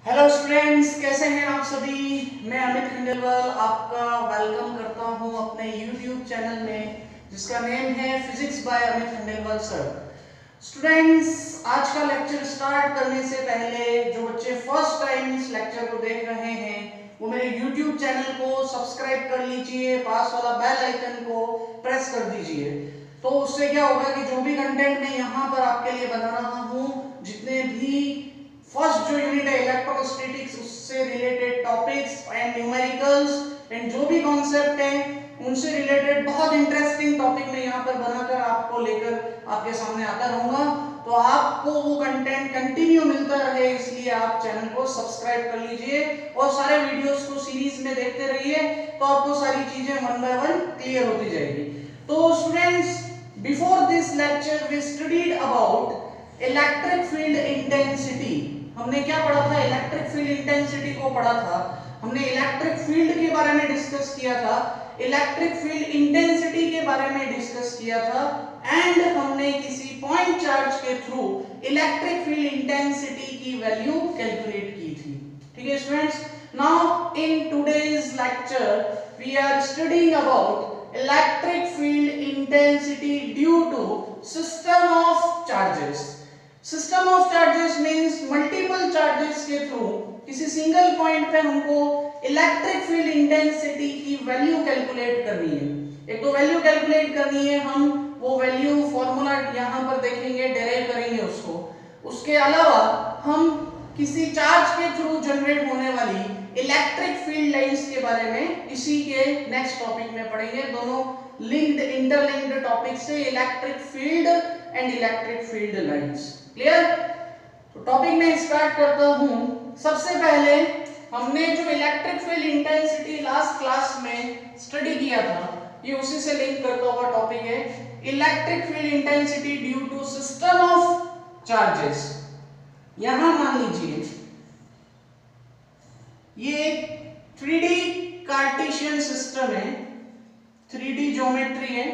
Hello students, कैसे हैं आप सभी। मैं अमित खंडेलवाल आपका वेलकम करता हूं अपने यूट्यूब चैनल में जिसका नेम है physics bye Amit Khandelwal sir. Students, आज का लेक्चर स्टार्ट करने से पहले जो बच्चे फर्स्ट टाइम इस लेक्चर को देख रहे हैं वो मेरे यूट्यूब चैनल को सब्सक्राइब कर लीजिए, पास वाला बेल आइकन को प्रेस कर दीजिए। तो उससे क्या होगा कि जो भी कंटेंट मैं यहाँ पर आपके लिए बना रहा हूँ, जितने भी फर्स्ट जो यूनिट है इलेक्ट्रोस्टैटिक्स उससे related topics and numericals and जो भी कॉन्सेप्ट हैं उनसे रिलेटेड बहुत इंटरेस्टिंग टॉपिक मैं यहाँ पर बनाकर आपको लेकर आपके सामने आता रहूंगा। तो आपको वो कंटेंट कंटिन्यू मिलता रहे इसलिए आप चैनल को सब्सक्राइब कर लीजिए और सारे वीडियोस को सीरीज में देखते रहिए, तो आपको सारी चीजें वन बाय वन क्लियर होती जाएगी। तो students, before this lecture we studied about electric field intensity. हमने क्या पढ़ा था? इलेक्ट्रिक फील्ड इंटेंसिटी को पढ़ा था। हमने इलेक्ट्रिक फील्ड के बारे में डिस्कस किया था, इलेक्ट्रिक फील्ड इंटेंसिटी के बारे में डिस्कस किया था एंड हमने किसी पॉइंट चार्ज के थ्रू इलेक्ट्रिक फील्ड इंटेंसिटी की वैल्यू कैलकुलेट की थी। ठीक है students, now in today's lecture we are studying about electric field intensity due to system of charges. System of charges means multiple charges के through किसी single point पे हमको electric field intensity की value calculate करनी है। एक तो value calculate करनी है, हम वो वैल्यू फॉर्मूला यहाँ पर देखेंगे, डेराइव करेंगे उसको। उसके अलावा हम किसी चार्ज के थ्रू जनरेट होने वाली इलेक्ट्रिक फील्ड लाइंस के बारे में इसी के नेक्स्ट टॉपिक में पढ़ेंगे। दोनों लिंक्ड इंटरलिंक्ड टॉपिक से, electric field and electric field lines. Clear? तो टॉपिक में स्टार्ट करता हूं। सबसे पहले हमने जो electric field intensity last class में स्टडी किया था, ये उसी से लिंक करता हुआ टॉपिक है, electric field intensity due to system of charges. यहां मान लीजिए ये 3D कार्टेशियन सिस्टम है, 3D ज्योमेट्री है।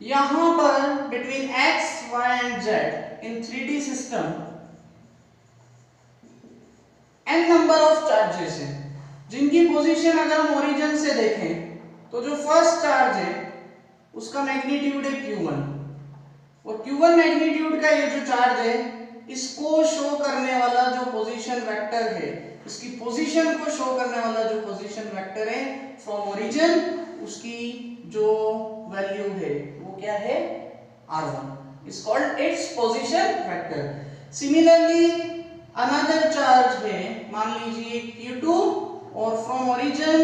यहां पर between x, y and z in 3D system n number of charges है जिनकी पोजीशन अगर हम ओरिजिन से देखें तो जो फर्स्ट चार्ज है उसका मैग्नीट्यूड है q1 और q1 मैग्नीट्यूड का ये जो चार्ज है इसको शो करने वाला जो पोजीशन वेक्टर है, इसकी पोजीशन को शो करने वाला जो पोजीशन वेक्टर है फ्रॉम ओरिजिन, उसकी जो वैल्यू है वो क्या है? r1 is called its position vector. Similarly another charge है, मान लीजिए q2 और फ्रॉम ओरिजिन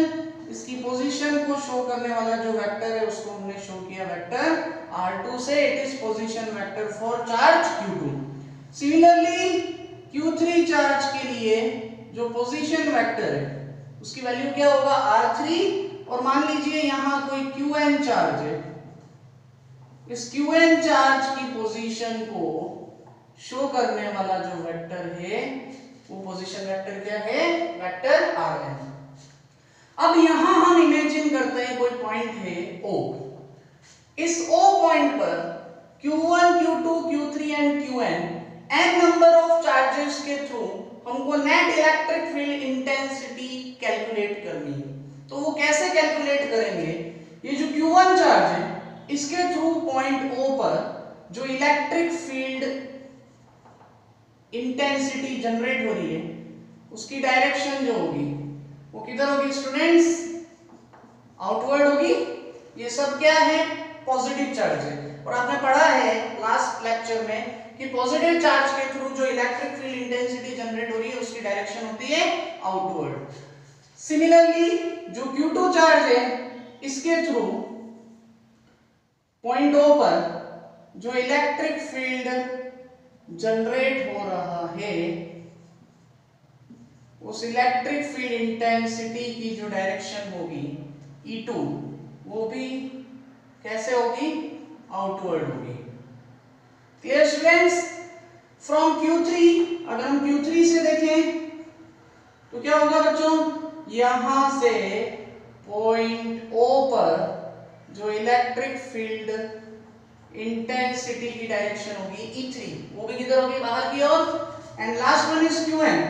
इसकी पोजीशन को शो करने वाला जो वेक्टर है उसको हमने शो किया वेक्टर r2 से, it is position vector for charge q2। Similarly q3 charge के लिए जो पोजीशन वेक्टर है उसकी वैल्यू क्या होगा? r3। और मान लीजिए यहां कोई qn चार्ज है, इस qn चार्ज की पोजीशन को शो करने वाला जो वेक्टर है वो पोजीशन वेक्टर क्या है? Vector rn। अब यहां हम इमेजिन करते हैं कोई पॉइंट है O। इस O पॉइंट पर q1, q2, q3 and qn n number of charges के थ्रू हमको net electric field intensity calculate करनी है। तो वो कैसे कैलकुलेट करेंगे? ये जो q1 चार्ज है इसके थ्रू पॉइंट O पर जो इलेक्ट्रिक फील्ड इंटेंसिटी जनरेट हो रही है उसकी डायरेक्शन जो होगी वो किधर होगी स्टूडेंट्स? आउटवर्ड होगी। ये सब क्या है? पॉजिटिव चार्ज है। और आपने पढ़ा है लास्ट लेक्चर में कि पॉजिटिव चार्ज के थ्रू जो इलेक्ट्रिक फील्ड इंटेंसिटी जनरेट हो रही है उसकी डायरेक्शन होती है आउटवर्ड। सिमिलरली जो q2 चार्ज है इसके थ्रू पॉइंट O पर जो इलेक्ट्रिक फील्ड जनरेट हो रहा है उस इलेक्ट्रिक फील्ड इंटेंसिटी की जो डायरेक्शन होगी E2 वो भी कैसे होगी? आउटवर्ड होगी। Clear students? फ्रॉम Q3 अगर हम Q3 से देखें तो क्या होगा बच्चों? यहां से पॉइंट O पर जो इलेक्ट्रिक फील्ड इंटेंसिटी की डायरेक्शन होगी E3, वो भी किधर होगी? बाहर की ओर। And last one is Qn।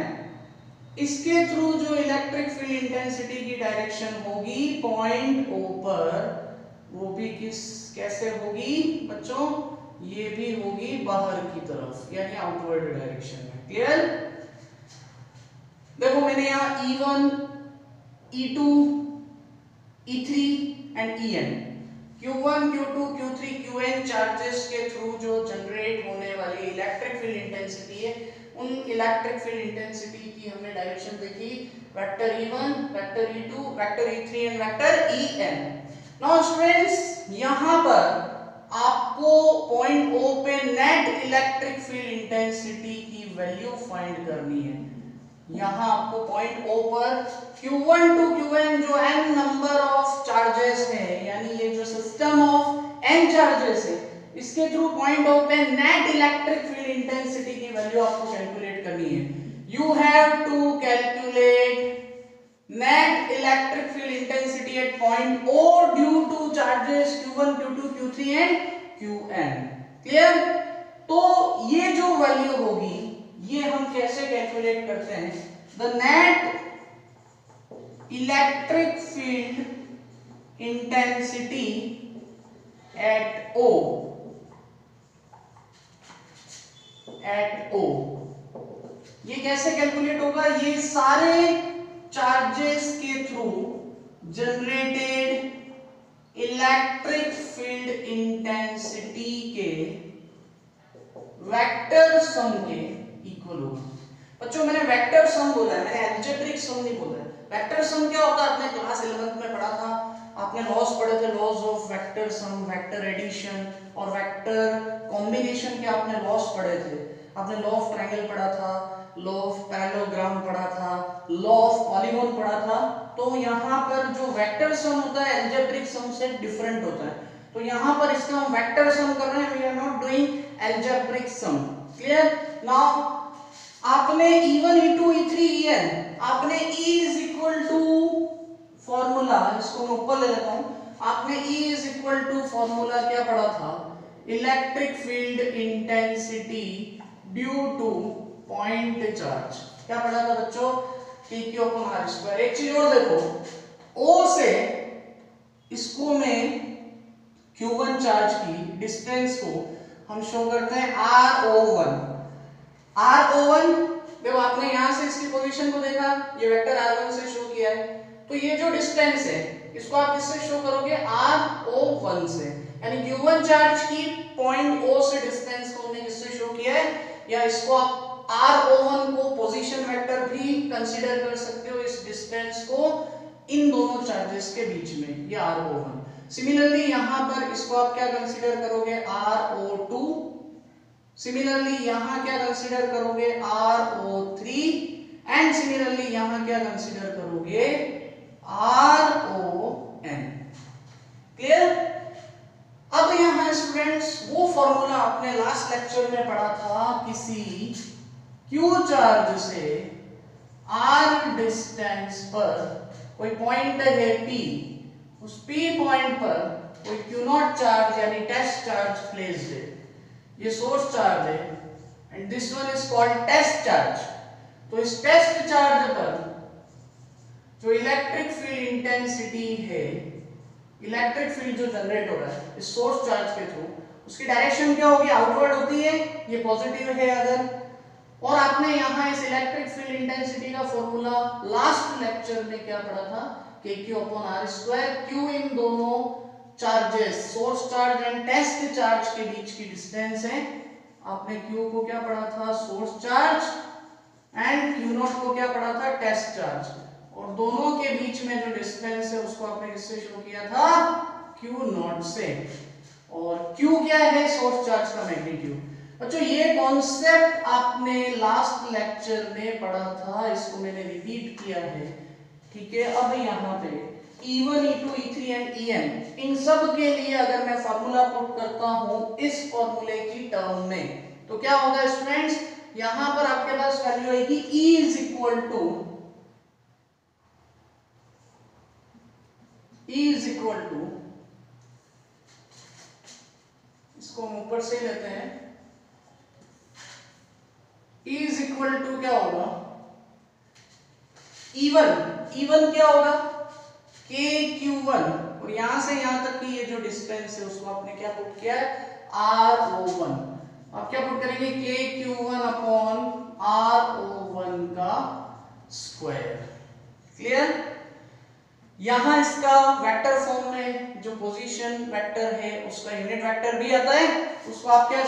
इसके थ्रू जो इलेक्ट्रिक फील्ड इंटेंसिटी की डायरेक्शन होगी पॉइंट ओ पर, वो भी कैसे होगी बच्चों, ये भी होगी बाहर की तरफ यानी आउटवर्ड डायरेक्शन में। क्लियर? देखो मैंने यहां E1, E2, E3 and En, Q1, Q2, Q3, Qn charges के थ्रू जो जनरेट होने वाली इलेक्ट्रिक फील्ड इंटेंसिटी है, उन इलेक्ट्रिक फील्ड इंटेंसिटी की हमने डायरेक्शन देखी, vector E1, vector E2, vector E3 and vector En। Now students, यहां पर आपको पॉइंट O पे नेट इलेक्ट्रिक फील्ड इंटेंसिटी की वैल्यू फाइंड करनी है। यहां आपको पॉइंट O पर Q1 टू Qn जो n नंबर ऑफ चार्जेस है, यानी ये जो सिस्टम ऑफ n चार्जेस है, इसके थ्रू पॉइंट O पे नेट इलेक्ट्रिक फील्ड इंटेंसिटी की वैल्यू आपको कैलकुलेट करनी है। You have to calculate net electric field intensity at point O due to charges Q1, Q2, Q3 and Qn। Clear? तो ये जो वैल्यू होगी ये हम कैसे कैलकुलेट करते हैं? The net electric field intensity at O ये कैसे कैलकुलेट होगा? ये सारे चार्जेस के through generated electric field intensity के वेक्टर सम के इक्वल होगा। बच्चों मैंने वेक्टर सम बोला है, मैंने अलजेब्रिक सम नहीं बोला है। वेक्टर सम क्या होता है? आपने क्लास 11th में पढ़ा था, आपने लॉज पढ़े थे, laws of vector sum, vector addition और वेक्टर कॉम्बिनेशन के आपने लॉज पढ़े थे। आपने लॉ ऑफ ट्रायंगल पढ़ा था, लॉ ऑफ पैरेललोग्राम पढ़ा था, लॉ ऑफ पॉलीगॉन पढ़ा था। तो यहाँ पर जो वेक्टर सम होता है अलजेब्रिक सम से डिफरेंट होता है। तो यहाँ पर इसका हम वेक्टर सम कर रहे हैं, we are not doing algebraic sum. Clear? Now आपने E1, E2, E3, En, आपने E is equal to formula, इसको मैं ऊपर ले लेता हूं, आपने E is equal to formula क्या पढ़ा था? Electric field intensity due to point charge. क्या पढ़ा था बच्चों? Q/r²। एक चीज और देखो, O से इसको मैं Q1 चार्ज की डिस्टेंस को हम शो करते हैं R01। R01 देखो, आपने यहां से इसकी पोजीशन को देखा, ये वेक्टर R1 से शो किया है, तो ये जो डिस्टेंस है इसको आप किससे शो करोगे? R01 से। यानी Q1 चार्ज की पॉइंट O से डिस्टेंस को हमने किससे शो किया है? या इसको आप R01 को पोजीशन वेक्टर भी कंसीडर कर सकते हो, इस डिस्टेंस को इन दोनों चार्जेस के बीच में, ये R01। सिमिलरली यहां पर इसको आप क्या कंसीडर करोगे? R02। सिमिलरली यहां क्या कंसीडर करोगे? RO3। एंड सिमिलरली यहां क्या कंसीडर करोगे? RON। क्लियर? अब यहां स्टूडेंट्स वो फॉर्मूला आपने लास्ट लेक्चर में पढ़ा था, किसी Q चार्ज से R डिस्टेंस पर कोई पॉइंट है P, उस P पॉइंट पर कोई Q0 चार्ज यानी टेस्ट चार्ज प्लेस्ड है। ये सोर्स चार्ज है and this one is called test charge. तो इस टेस्ट चार्ज पर जो इलेक्ट्रिक फील्ड इंटेंसिटी है, इलेक्ट्रिक फील्ड जो जनरेट हो रहा है इस सोर्स चार्ज के थ्रू, उसकी डायरेक्शन क्या होगी? आउटवर्ड होती है, ये पॉजिटिव है अगर। और आपने यहां इस इलेक्ट्रिक फील्ड इंटेंसिटी का फॉर्मूला लास्ट लेक्चर में क्या पढ़ा था? Q/r²। Q इन दोनों charges, source charge and test charge के बीच की डिस्टेंस है। आपने Q को क्या पढ़ा था? सोर्स चार्ज, एंड Q0 को क्या पढ़ा था? Test charge. और दोनों के बीच में जो डिस्टेंस है उसको आपने किससे शो किया था? Q0 से। और Q क्या है? सोर्स चार्ज का मैग्नीट्यूड। बच्चों ये कॉन्सेप्ट आपने लास्ट लेक्चर में पढ़ा था, इसको मैंने रिपीट किया है, ठीक है? अब यहाँ पे E1, E2, E3 and En, इन सब के लिए अगर मैं फॉर्मूला पुट करता हूं इस फॉर्मूले की टर्म में, तो क्या होगा स्टूडेंट्स? यहां पर आपके पास वैल्यू आएगी E इज इक्वल टू, इसको हम ऊपर से लेते हैं, E इज इक्वल टू क्या होगा? E1 क्या होगा KQ1 और यहां से यहां तक की ये जो डिस्टेंस है उसको आपने क्या पुट किया है RO1। आप क्या पुट करेंगे KQ1 अपॉन RO1 का स्क्वायर। क्लियर। यहां इसका वेक्टर फॉर्म में जो पोजीशन वेक्टर है उसका यूनिट वेक्टर भी आता है, उसको आप क्या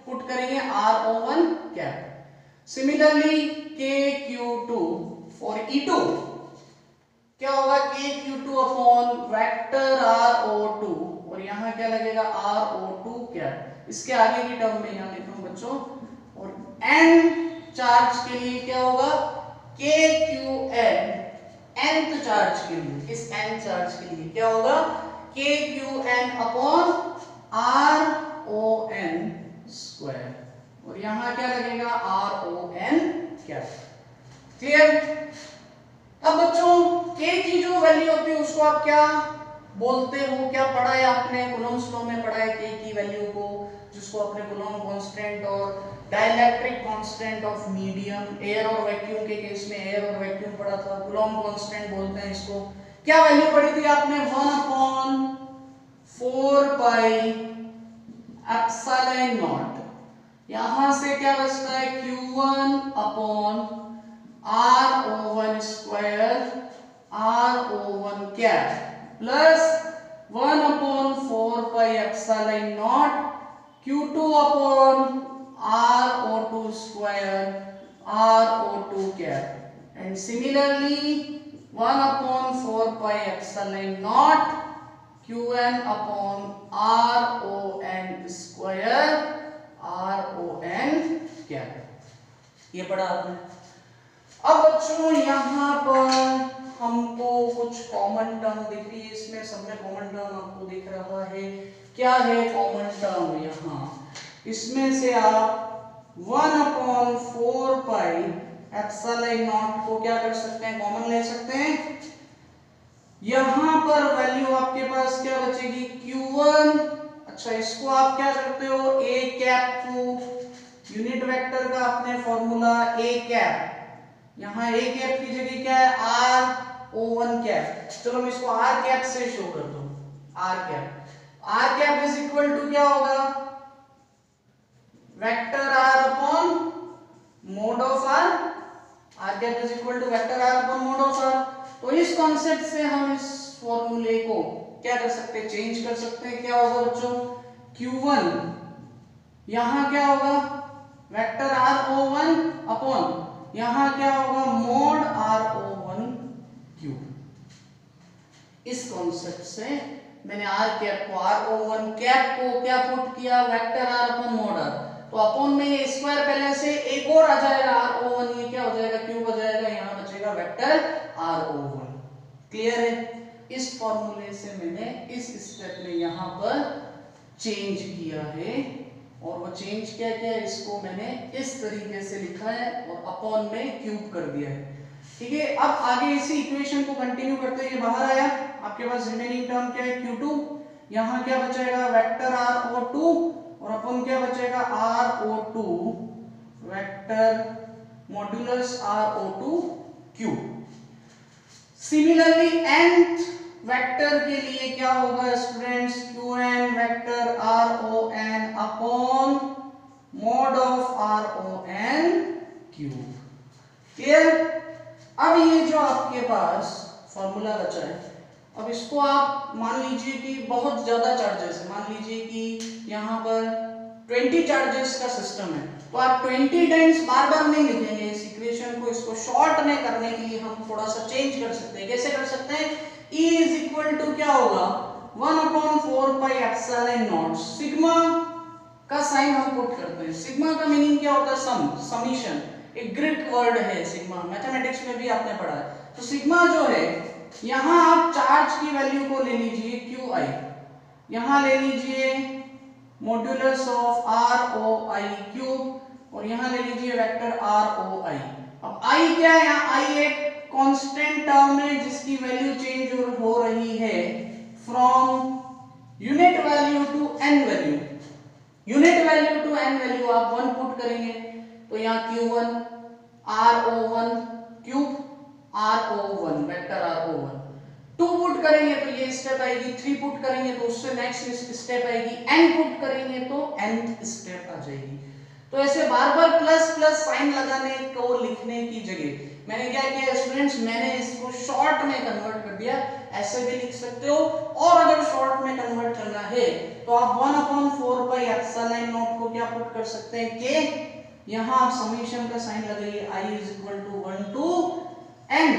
पुट करेंगे RO1 cap. Similarly KQ2 for E2 क्या होगा KQ2 अपॉन वेक्टर RO2 और यहां क्या लगेगा RO2 कैप। इसके आगे की टर्म में यहां लिख रहा हूं बच्चों। और N चार्ज के लिए क्या होगा KQN nth चार्ज के लिए, इस n चार्ज के लिए क्या होगा KQN अपॉन RON स्क्वायर और यहां क्या लगेगा RON कैप। क्लियर। अब बच्चों K की जो वैल्यू होती है उसको आप क्या बोलते हो, क्या पढ़ा है आपने कूलम्ब्स लॉ में पढ़ा है K की वैल्यू को, जिसको आपने कूलम्ब कांस्टेंट और dielectric constant of medium air और वैक्यूम के केस में एयर और वैक्यूम पढ़ा था, कूलम्ब कांस्टेंट बोलते हैं इसको। क्या वैल्यू पढ़ी थी आपने 1/4 पाई एप्सिलॉन नॉट। यहां से क्या बचता है Q1 upon RO1 square RO1 cap plus 1/4 pi epsilon not Q2 upon RO2 square RO2 cap and similarly 1/4 pi epsilon naught Qn upon RON square RON cap। ये पढ़ा आपने। अब बच्चों यहाँ पर हमको कुछ कॉमन टर्म दिख रही है, इसमें सब में कॉमन टर्म आपको दिख रहा है। क्या है कॉमन टर्म यहाँ, इसमें से आप 1/4 पाई एप्सिलॉन नॉट को क्या कर सकते हैं कॉमन ले सकते हैं। यहां पर वैल्यू आपके पास क्या बचेगी Q1। अच्छा इसको आप क्या करते हो A कैप को यूनिट वेक्टर का अपने फॉर्मूला A कैप, यहां A कैप की जगह क्या है RO1 कैप। चलो मैं इसको R कैप से शो कर दूं। R cap is equal to क्या होगा vector R upon mode of R cap is equal to vector R upon mode of R। तो इस कॉन्सेप्ट से हम इस फॉर्मूले को क्या कर सकते हैं चेंज कर सकते हैं। क्या होगा बच्चों Q1 यहां क्या होगा वेक्टर RO1 अपॉन यहां क्या होगा मोड RO1 क्यूब। इस कॉन्सेप्ट से मैंने R कैप को RO1 कैप को क्या पुट किया vector R upon mode R। तो अपॉन में ये स्क्वायर पहले से एक और आ जाएगा RO1, ये क्या हो जाएगा क्यूब हो जाएगा, यहां बचेगा वेक्टर RO1। क्लियर है। इस फॉर्मूले से मैंने इस स्टेप में यहां पर चेंज किया है और वो चेंज क्या किया इसको मैंने इस तरीके से लिखा है और अपॉन में क्यूब कर दिया है। ठीक है। अब आगे इसी इक्वेशन को कंटिन्यू करते हैं। ये बाहर आया, आपके पास रिमेनिंग टर्म क्या है Q2, यहां क्या बचेगा वेक्टर RO2 और अपन क्या बचेगा RO2 vector modulus RO2 cube. Similarly nth vector के लिए क्या होगा students Qn vector RON upon mode of RON cube. Clear. अब ये जो आपके पास फॉर्मूला बचा है, अब इसको आप मान लीजिए कि बहुत ज्यादा चार्जेस है, मान लीजिए कि यहाँ पर 20 चार्जेस का सिस्टम है, तो आप 20 टाइम्स बार बार नहीं लिखेंगे इस इक्वेशन को। इसको शॉर्ट में करने के लिए हम थोड़ा सा चेंज कर सकते हैं। कैसे कर सकते हैं E इज इक्वल टू क्या होगा 1/4 पाई एप्सिलॉन नॉट। सिग्मा का साइन हम पुट करते हैं। सिग्मा का मीनिंग क्या होता है सम, समीशन, एक ग्रीक वर्ड है सिग्मा, मैथमेटिक्स में भी आपने पढ़ा है। तो सिग्मा जो है यहां आप चार्ज की वैल्यू को ले लीजिए QI, यहां ले लीजिए मॉड्यूलस ऑफ ROI क्यूब और यहां ले लीजिए वेक्टर ROI। अब I क्या है, यहाँ I एक कांस्टेंट टर्म है जिसकी वैल्यू चेंज हो रही है from unit value to n value. Unit value to n value आप 1 पुट करेंगे तो यहाँ Q1 RO1 क्यूब RO करेंगे तो ये स्टेप आएगी, 3 पुट करेंगे तो उससे नेक्स्ट स्टेप आएगी, n पुट करेंगे तो nth स्टेप आ जाएगी। तो ऐसे बार बार प्लस प्लस साइन लगाने को लिखने की जगह मैंने क्या किया स्टूडेंट्स, मैंने इसको शॉर्ट में कन्वर्ट कर दिया। ऐसे भी लिख सकते हो, और अगर शॉर्ट में कन्वर्ट करना है तो आप 1/4 पाई एप्सिलॉन नॉट को क्या पुट कर सकते हैं के, यहां आप समीशन का साइन लगाइए, i = 1 to n।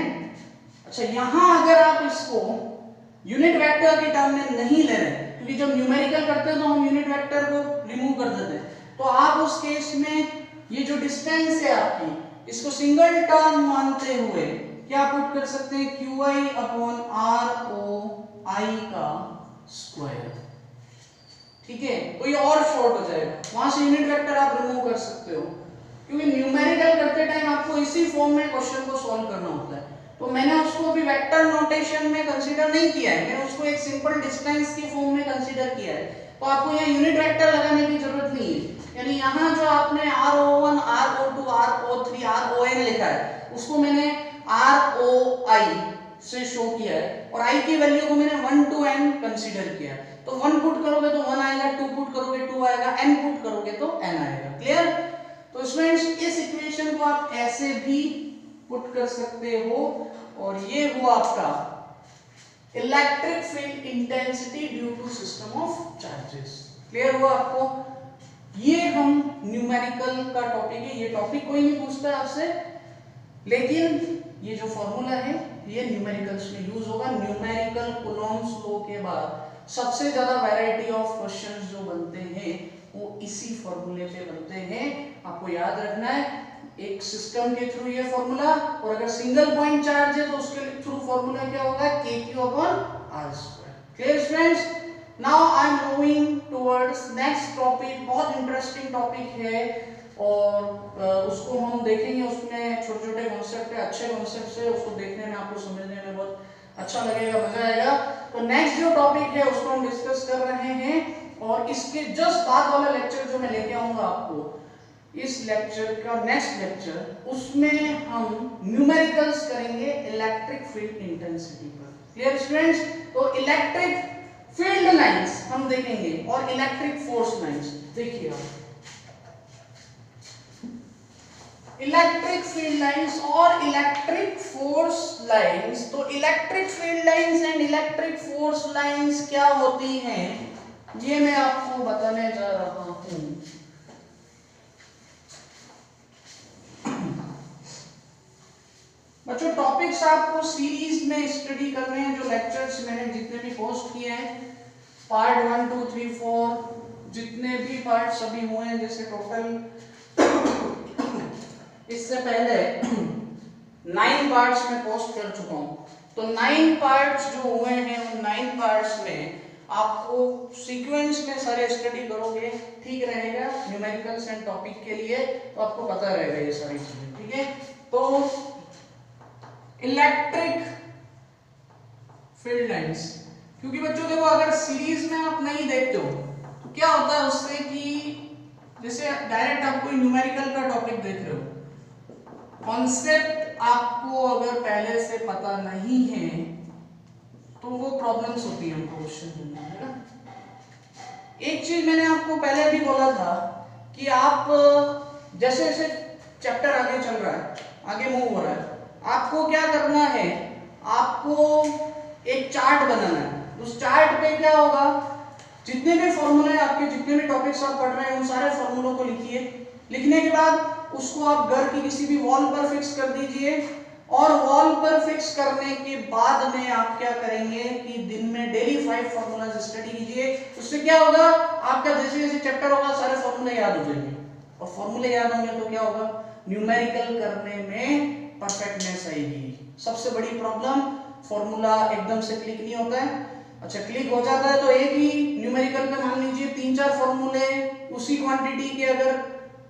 अच्छा, यहां अगर आप इसको यूनिट वेक्टर के टर्म में नहीं ले रहे, क्योंकि जब न्यूमेरिकल करते हैं तो हम यूनिट वेक्टर को रिमूव कर देते हैं, तो आप उस केस में ये जो डिस्टेंस है आपकी, इसको सिंगल टर्म मानते हुए क्या पुट कर सकते हैं, qi/r/o(i) का स्क्वायर। ठीक है, तो ये और शॉर्ट हो जाएगा, वहां से यूनिट वेक्टर आप रिमूव कर सकते हो, क्योंकि न्यूमेरिकल करते टाइम आपको इसी फॉर्म में क्वेश्चन को सॉल्व करना होता है। तो मैंने उसको भी वेक्टर नोटेशन में कंसीडर नहीं किया है, मैंने उसको एक सिंपल डिस्टेंस की फॉर्म में कंसीडर किया है। तो आपको यहाँ यूनिट वेक्टर लगाने की जरूरत नहीं है, यानी यहाँ जो आपने r01, r02, r03, ron लिखा है, उसको मैंने roi से शो किया है, और i की वैल्यू को मैंने 1 to n कंसीडर किया है। तो 1 पुट करोगे तो 1 आएगा, 2 पुट करोगे 2 आएगा, n पुट करोगे तो n आएगा। क्लियर? तो स्टूडेंट्स, इस इक्वेशन को आप ऐसे भी पुट कर सकते हो, और ये हुआ आपका electric field intensity due to system of charges. Clear हुआ आपको? ये हम न्यूमेरिकल का टॉपिक है, ये टॉपिक कोई नहीं पूछता है आपसे, लेकिन ये जो फॉर्मूला है ये न्यूमेरिकल्स में यूज होगा। न्यूमेरिकल कूलॉम्स लॉ के बाद सबसे ज्यादा वैरायटी ऑफ क्वेश्चंस जो बनते हैं वो इसी फॉर्मूले पे बनते हैं। आपको याद रखना है, एक सिस्टम के थ्रू ये फॉर्मूला, और अगर सिंगल पॉइंट चार्ज है तो उसके थ्रू फॉर्मूला क्या होगा, kq/r²। Clear students? Now I am moving towards next topic. बहुत इंटरेस्टिंग टॉपिक है, और उसको हम देखेंगे, उसमें छोटे छोटे कॉन्सेप्ट है, अच्छे कॉन्सेप्ट है, उसको देखने में आपको समझने में बहुत अच्छा लगेगा, मजा आएगा। तो नेक्स्ट जो टॉपिक है उसको हम डिस्कस कर रहे हैं, और इसके जस्ट बाद वाला लेक्चर जो मैं लेके आऊंगा आपको, इस लेक्चर का नेक्स्ट लेक्चर, उसमें हम न्यूमेरिकल्स करेंगे इलेक्ट्रिक फील्ड इंटेंसिटी पर। Clear students? तो इलेक्ट्रिक फील्ड लाइंस हम देखेंगे और इलेक्ट्रिक फोर्स लाइंस। देखिए आप, इलेक्ट्रिक फील्ड लाइंस और इलेक्ट्रिक फोर्स लाइंस। तो electric field lines and electric force lines क्या होती हैं, ये मैं आपको बताने जा रहा हूं। बच्चों, टॉपिक्स आपको सीरीज में स्टडी करने हैं, जो लेक्चर्स मैंने जितने भी पोस्ट किए हैं, पार्ट 1, 2, 3, 4, जितने भी पार्ट सभी हुए हैं, जैसे टोटल इससे पहले 9 पार्ट्स में पोस्ट कर चुका हूं। तो 9 पार्ट्स जो हुए हैं, उन 9 पार्ट्स में आपको सीक्वेंस में सारे स्टडी करोगे, ठीक रहेगा न्यूमेरिकल्स एंड टॉपिक के लिए, तो आपको पता रहेगा ये सारी चीजें। ठीक है? तो इलेक्ट्रिक फील्ड लाइंस, क्योंकि बच्चों देखो, अगर सीरीज में आप नहीं देखते हो तो क्या होता है उससे कि जैसे डायरेक्ट आप कोई न्यूमेरिकल का टॉपिक देख रहे हो, कॉन्सेप्ट आपको अगर पहले से पता नहीं है तो वो प्रॉब्लम्स होती है हमको क्वेश्चन में, है ना। एक चीज मैंने आपको पहले भी बोला था कि आप जैसे जैसे चैप्टर आगे चल रहा है, आगे मूव हो रहा है, आपको क्या करना है, आपको एक चार्ट बनाना है। उस चार्ट पे क्या होगा, जितने भी फॉर्मूले आपके, जितने भी टॉपिक्स आप पढ़ रहे हैं, उन सारे फॉर्मूलों को लिखिए। लिखने के बाद उसको आप घर की किसी भी वॉल पर फिक्स कर दीजिए, और वॉल पर फिक्स करने के बाद में आप क्या करेंगे कि दिन में डेली 5 फॉर्मूलाज स्टडी कीजिए। उससे क्या होगा, आपका जैसे जैसे चैप्टर होगा सारे फॉर्मूले याद हो जाएंगे, और फॉर्मूले याद होंगे तो क्या होगा, न्यूमेरिकल करने में परफेक्टनेस आएगी। सबसे बड़ी प्रॉब्लम, फॉर्मूला एकदम से क्लिक नहीं होता है। अच्छा, क्लिक हो जाता है तो एक ही न्यूमेरिकल पे मान लीजिए 3-4 फॉर्मूले उसी क्वांटिटी के अगर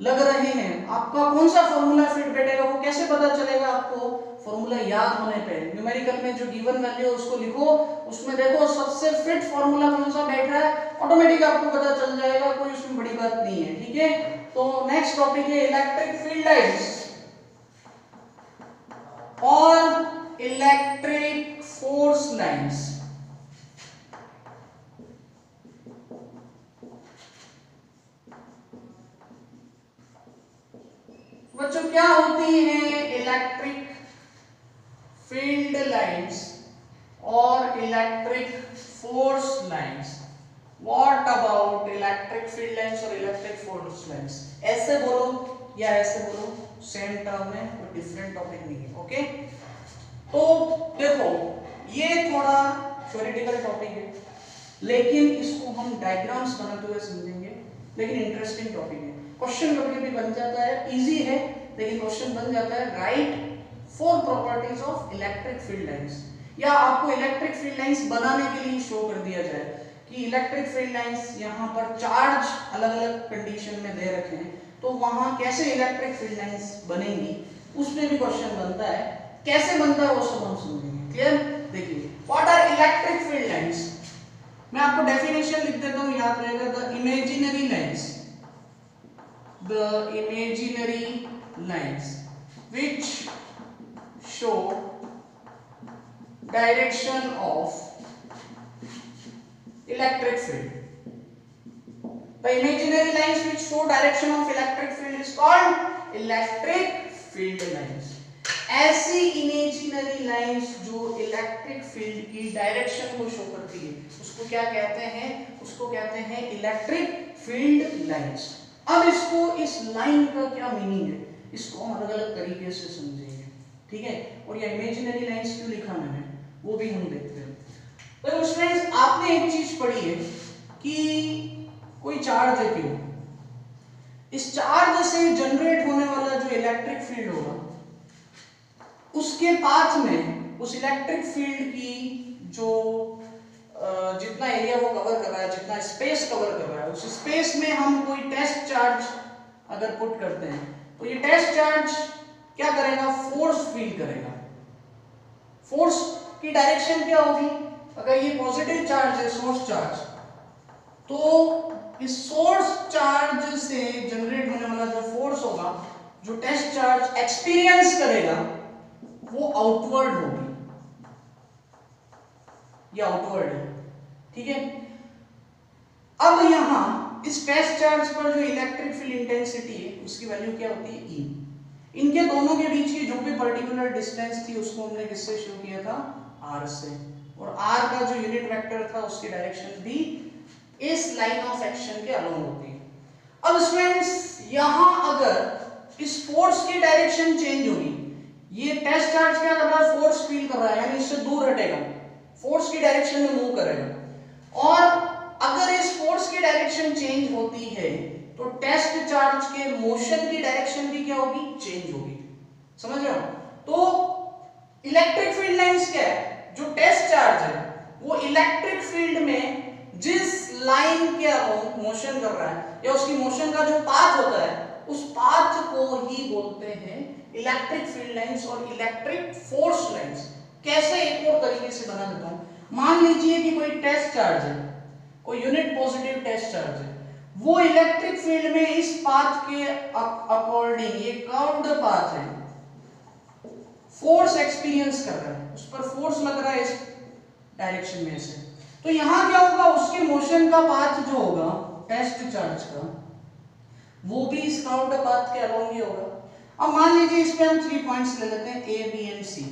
लग रहे हैं, आपका कौन सा फॉर्मूला फिट बैठेगा वो कैसे पता चलेगा आपको, फॉर्मूला याद होने पे। न्यूमेरिकल में जो गिवन वैल्यू है उसको लिखो, उसमें देखो सबसे फिट फॉर्मूला कौन सा बैठ रहा है, ऑटोमेटिक आपको पता चल जाएगा, कोई उसमें बड़ी बात नहीं है। ठीक है? तो नेक्स्ट टॉपिक है इलेक्ट्रिक फील्ड लाइंस और electric force lines. Field lines और electric force lines. What about electric field lines और इलेक्ट्रिक फोर्स लाइंस? ऐसे बोलो या ऐसे बोलो, सेम टर्म है, कोई डिफरेंट टॉपिक नहीं है। ओके, तो देखो ये थोड़ा थ्योरेटिकल टॉपिक है, लेकिन इसको हम डायग्राम्स बनाते हुए समझेंगे, लेकिन इंटरेस्टिंग टॉपिक है। क्वेश्चन कभी भी बन जाता है, इजी है लेकिन क्वेश्चन बन जाता है, right 4 properties of electric field lines. या आपको इलेक्ट्रिक फील्ड लाइंस बनाने के लिए शो कर दिया जाए कि इलेक्ट्रिक फील्ड लाइंस यहाँ पर चार्ज अलग अलग कंडीशन में दे रखे हैं, तो वहां कैसे इलेक्ट्रिक फील्ड लाइंस बनेंगी, उस पे भी क्वेश्चन बनता है। कैसे बनता है वो सब हम समझेंगे। क्लियर? देखिए, what are electric field lines? मैं आपको डेफिनेशन लिख देता हूं, याद रहेगा। The imaginary lines, the imaginary lines which show direction of electric field. The imaginary lines which show direction of electric field is called electric field lines. ऐसी imaginary lines जो electric field की direction को show करती है उसको क्या कहते हैं? उसको कहते हैं इलेक्ट्रिक फील्ड लाइंस। अब इसको, इस लाइन का क्या मीनिंग है, इसको हम अलग अलग तरीके से समझेंगे, ठीक है। और ये इमेजिनरी लाइंस क्यों लिखा मैंने वो भी हम देखते हैं। तो स्टूडेंट्स, आपने एक चीज पढ़ी है कि कोई चार्ज है, क्यों इस चार्ज से जनरेट होने वाला जो इलेक्ट्रिक फील्ड होगा उसके पाथ में उस इलेक्ट्रिक फील्ड की जो जितना एरिया वो कवर कर रहा है, जितना स्पेस कवर कर रहा है, उस स्पेस में हम कोई टेस्ट चार्ज अगर पुट करते हैं तो ये टेस्ट चार्ज क्या करेगा? फोर्स फील करेगा। फोर्स की डायरेक्शन क्या होगी? अगर ये पॉजिटिव चार्ज है, सोर्स चार्ज, तो इस सोर्स चार्ज से जनरेट होने वाला जो फोर्स होगा, जो टेस्ट चार्ज एक्सपीरियंस करेगा, वो आउटवर्ड होगी, या आउटवर्ड है, ठीक है। अब यहां इस टेस्ट चार्ज पर जो इलेक्ट्रिक फील्ड इंटेंसिटी है उसकी वैल्यू क्या होती है? E। इनके दोनों के बीच की जो भी पर्टिकुलर डिस्टेंस थी उसको हमने किससे शो किया था? R से। और R का जो यूनिट वेक्टर था उसकी डायरेक्शन भी इस लाइन ऑफ एक्शन के अलोंग होती है। अब स्टूडेंट्स, यहां अगर इस फोर्स की डायरेक्शन चेंज होगी, ये टेस्ट चार्ज क्या कर रहा है? फोर्स फील कर रहा है, यानी इससे दूर हटेगा, फोर्स की डायरेक्शन में मूव करेगा। और अगर इस फोर्स की डायरेक्शन चेंज होती है तो टेस्ट चार्ज के मोशन की डायरेक्शन भी क्या होगी? चेंज होगी। समझ रहे हो? तो इलेक्ट्रिक फील्ड लाइंस क्या है? जो टेस्ट चार्ज है वो इलेक्ट्रिक फील्ड में जिस लाइन के अलोंग मोशन कर रहा है, या उसकी मोशन का जो पाथ होता है, उस पाथ को ही बोलते हैं इलेक्ट्रिक फील्ड लाइंस और इलेक्ट्रिक फोर्स लाइंस। कैसे? एक और तरीके से बना देता हूं। मान लीजिए कि कोई टेस्ट चार्ज है, कोई यूनिट पॉजिटिव टेस्ट चार्ज है, वो इलेक्ट्रिक फील्ड में इस पाथ के अकॉर्डिंग, ये कर्व्ड पाथ है, फोर्स एक्सपीरियंस कर रहा है, उस पर फोर्स लग रहा है इस डायरेक्शन में से। तो यहां क्या होगा? उसके मोशन का पाथ जो होगा टेस्ट चार्ज का, वो भी इस कर्व्ड पाथ के अलोंग ही होगा। अब मान लीजिए इस पे हम 3 पॉइंट्स ले लेते हैं, A, B एंड C।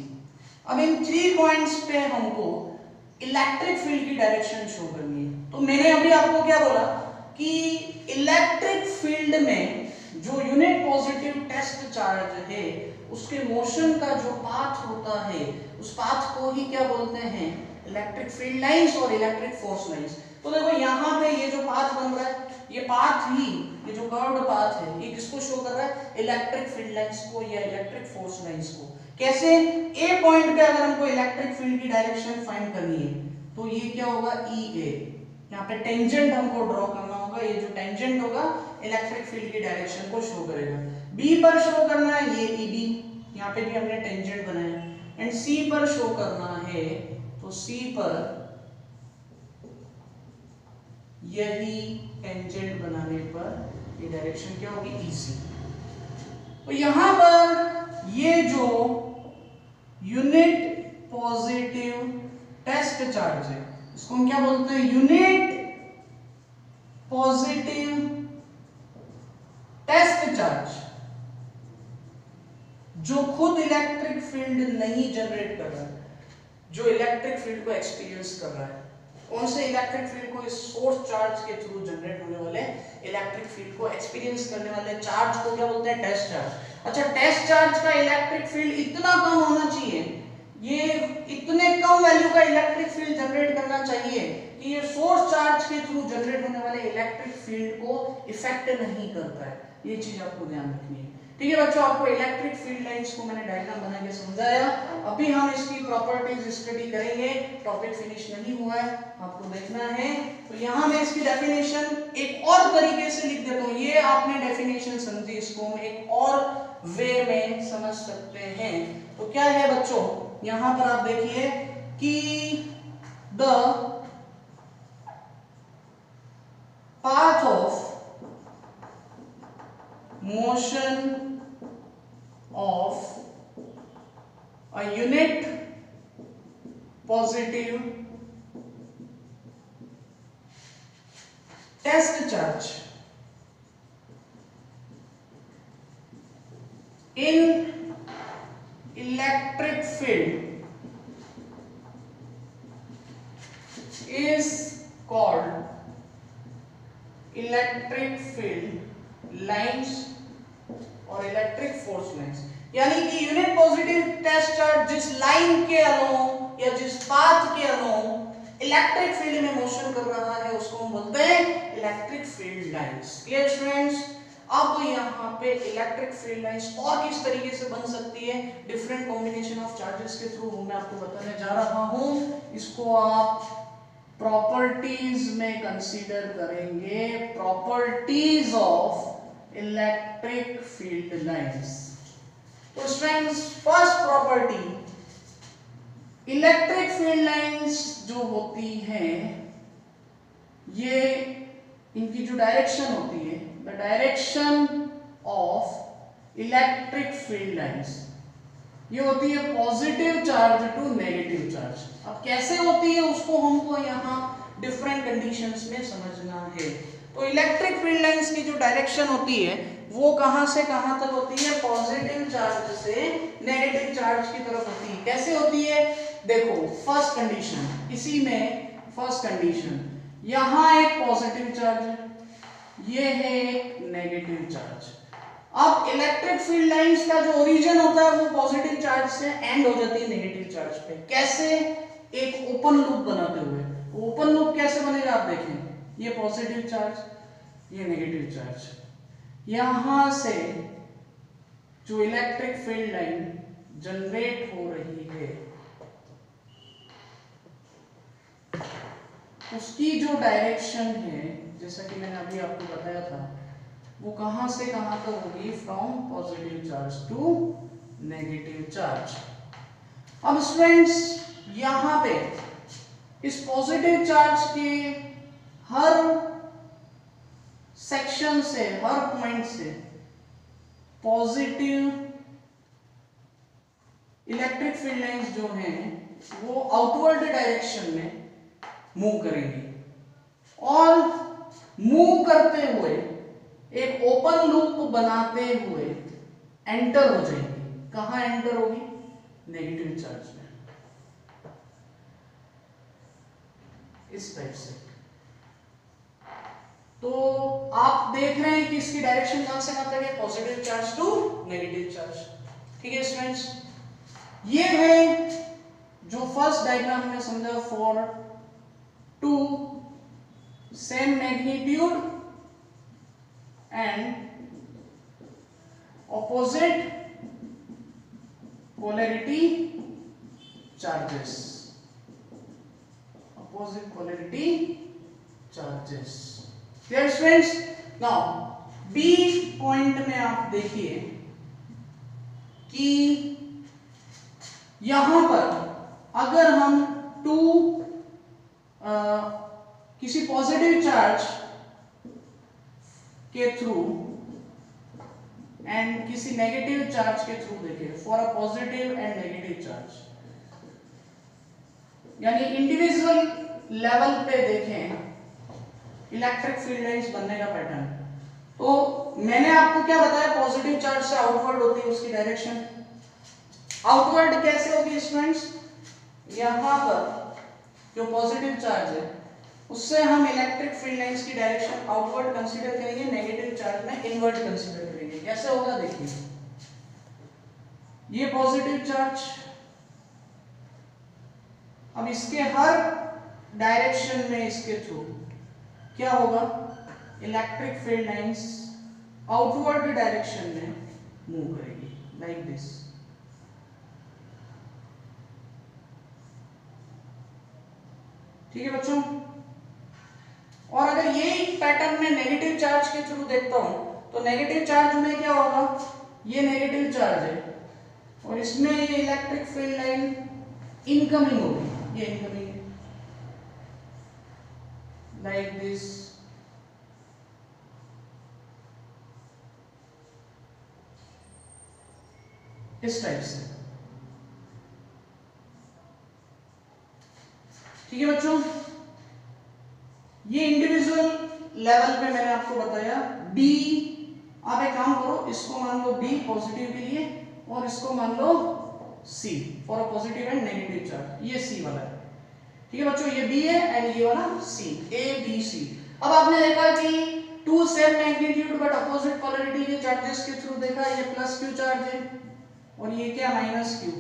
अब इन 3 पॉइंट्स पे हमको इलेक्ट्रिक फील्ड की डायरेक्शन शो करनी है। तो मैंने अभी आपको क्या बोला कि इलेक्ट्रिक फील्ड में जो यूनिट पॉजिटिव टेस्ट चार्ज है उसके मोशन का जो पाथ होता है, उस पाथ को ही क्या बोलते हैं? इलेक्ट्रिक फील्ड लाइंस और इलेक्ट्रिक फोर्स लाइंस। तो देखो यहाँ पे ये जो पाथ बन रहा है, ये पाथ ही, ये जो कर्व्ड पाथ है, ये किसको शो कर रहा है? इलेक्ट्रिक फील्ड लाइंस को या इलेक्ट्रिक फोर्स लाइंस को। कैसे? ए पॉइंट पे अगर हमको इलेक्ट्रिक फील्ड की डायरेक्शन फाइंड करनी है तो ये क्या होगा? EA। यहाँ पे टेंजेंट हमको ड्रॉ करना होगा, ये जो टेंजेंट होगा इलेक्ट्रिक फील्ड की डायरेक्शन को शो करेगा। B पर शो करना है ये EB, यहाँ पे भी हमने टेंजेंट बनाया। एंड C पर शो करना है तो C पर यही टेंजेंट बनाने पर ये डायरेक्शन क्या होगी? EC। तो यहां पर ये जो यूनिट पॉजिटिव टेस्ट चार्ज है इसको हम क्या बोलते हैं? यूनिट पॉजिटिव टेस्ट चार्ज, जो खुद इलेक्ट्रिक फील्ड नहीं जनरेट कर रहा है, जो इलेक्ट्रिक फील्ड को एक्सपीरियंस कर रहा है। कौन से इलेक्ट्रिक फील्ड को? इस सोर्स चार्ज के थ्रू जनरेट होने वाले इलेक्ट्रिक फील्ड को एक्सपीरियंस करने वाले चार्ज को क्या बोलते हैं? Test charge. अच्छा, टेस्ट चार्ज का इलेक्ट्रिक फील्ड इतना कम होना चाहिए, ये इतने कम वैल्यू का इलेक्ट्रिक फील्ड जनरेट करना चाहिए कि ये सोर्स चार्ज के थ्रू जनरेट होने वाले इलेक्ट्रिक फील्ड को इफेक्ट नहीं करता है। ये चीज आपको ध्यान रखनी है। ठीक है बच्चों, आपको इलेक्ट्रिक फील्ड लाइंस को मैंने डायग्राम बना के समझाया। अभी हम इसकी प्रॉपर्टीज स्टडी करेंगे, टॉपिक फिनिश नहीं हुआ है, आपको देखना है। तो यहाँ मैं इसकी डेफिनेशन एक और तरीके से लिख देता हूँ। ये आपने डेफिनेशन समझी, इसको हम एक और वे में समझ सकते हैं। तो क्या है बच्चों, यहाँ पर आप देखिए कि the path of motion of a unit positive test charge in electric field is called electric field lines और इलेक्ट्रिक फोर्स लाइंस। यानी कि यूनिट पॉजिटिव टेस्ट चार्ज जिस लाइन के अलोंग या जिस पाथ के अलोंग इलेक्ट्रिक फील्ड में motion कर रहा है उसको हम बोलते हैं electric field lines. Clear students? अब यहाँ पे इलेक्ट्रिक फील्ड लाइंस और किस तरीके से बन सकती है, डिफरेंट कॉम्बिनेशन ऑफ चार्जेस के थ्रू, वो मैं आपको बताने जा रहा हूँ। इसको आप प्रॉपर्टीज में कंसीडर करेंगे, properties of electric field lines. तो students, first property, electric field lines जो होती हैं, ये इनकी जो डायरेक्शन होती है, the direction of electric field lines, ये होती है positive charge to negative charge. अब कैसे होती है उसको हमको यहाँ डिफरेंट कंडीशंस में समझना है। तो इलेक्ट्रिक फील्ड लाइंस की जो डायरेक्शन होती है वो कहां से कहां तक होती है? पॉजिटिव चार्ज से नेगेटिव चार्ज की तरफ होती है। कैसे होती है? देखो, फर्स्ट कंडीशन, इसी में फर्स्ट कंडीशन, यहां एक पॉजिटिव चार्ज है, ये है एक नेगेटिव चार्ज। अब इलेक्ट्रिक फील्ड लाइंस का जो ओरिजिन होता है वो पॉजिटिव चार्ज से एंड हो जाती है नेगेटिव चार्ज पे। कैसे? एक ओपन लूप बनाते हुए। ओपन लूप कैसे बनेगा आप देखें, ये पॉजिटिव चार्ज, ये नेगेटिव चार्ज, यहां से जो इलेक्ट्रिक फील्ड लाइन जनरेट हो रही है उसकी जो डायरेक्शन है, जैसा कि मैंने अभी आपको बताया था, वो कहां से कहां तक होगी? From positive charge to negative charge. अब स्टूडेंट्स, यहां पे इस पॉजिटिव चार्ज के हर सेक्शन से, हर पॉइंट से पॉजिटिव इलेक्ट्रिक फील्ड लाइंस जो हैं वो आउटवर्ड डायरेक्शन में मूव करेंगी और मूव करते हुए एक ओपन लूप बनाते हुए एंटर हो जाएगी। कहां एंटर होगी? नेगेटिव चार्ज में, इस टाइप से। तो आप देख रहे हैं कि इसकी डायरेक्शन कहां से कहां तक है? Positive charge to negative charge. ठीक है स्टूडेंट्स, ये है जो फर्स्ट डायग्राम में समझा, for two same magnitude and opposite polarity charges, opposite polarity charges। Clear students? Now B point में आप देखिए कि यहां पर अगर हम किसी पॉजिटिव चार्ज के थ्रू एंड किसी नेगेटिव चार्ज के थ्रू देखें, for a positive and negative charge, यानी इंडिविजुअल लेवल पे देखें इलेक्ट्रिक फील्ड लाइंस बनने का पैटर्न। तो मैंने आपको क्या बताया? पॉजिटिव चार्ज से आउटवर्ड होती है उसकी डायरेक्शन, आउटवर्ड कैसे होगी स्टूडेंट्स, यहां पर जो पॉजिटिव चार्ज है उससे हम इलेक्ट्रिक फील्ड लाइंस की डायरेक्शन आउटवर्ड कंसीडर करेंगे, नेगेटिव चार्ज में इनवर्ट कंसीडर करेंगे। कैसे होगा देखिए, ये पॉजिटिव चार्ज, अब इसके हर डायरेक्शन में इसके थ्रू क्या होगा, electric field lines outward direction में मूव करेगी लाइक दिस। ठीक है बच्चों, और अगर यही पैटर्न में नेगेटिव चार्ज के थ्रू देखता हूं तो नेगेटिव चार्ज में क्या होगा, ये नेगेटिव चार्ज है और इसमें ये इलेक्ट्रिक फील्ड लाइन इनकमिंग होगी, ये इनकमिंग है लाइक दिस। इस टाइप से। ठीक है बच्चों, ये इंडिविजुअल लेवल पे मैंने आपको बताया। B, आप एक काम करो, इसको मान लो B पॉजिटिव के लिए और इसको मान लो C for a positive and negative charge, ये C वाला है। ठीक है बच्चों, ये B है एंड ये वाला C, A B C। अब आपने देखा कि two same magnitude but opposite polarity के चार्जेस के थ्रू देखा, ये प्लस Q चार्ज है और ये क्या माइनस Q।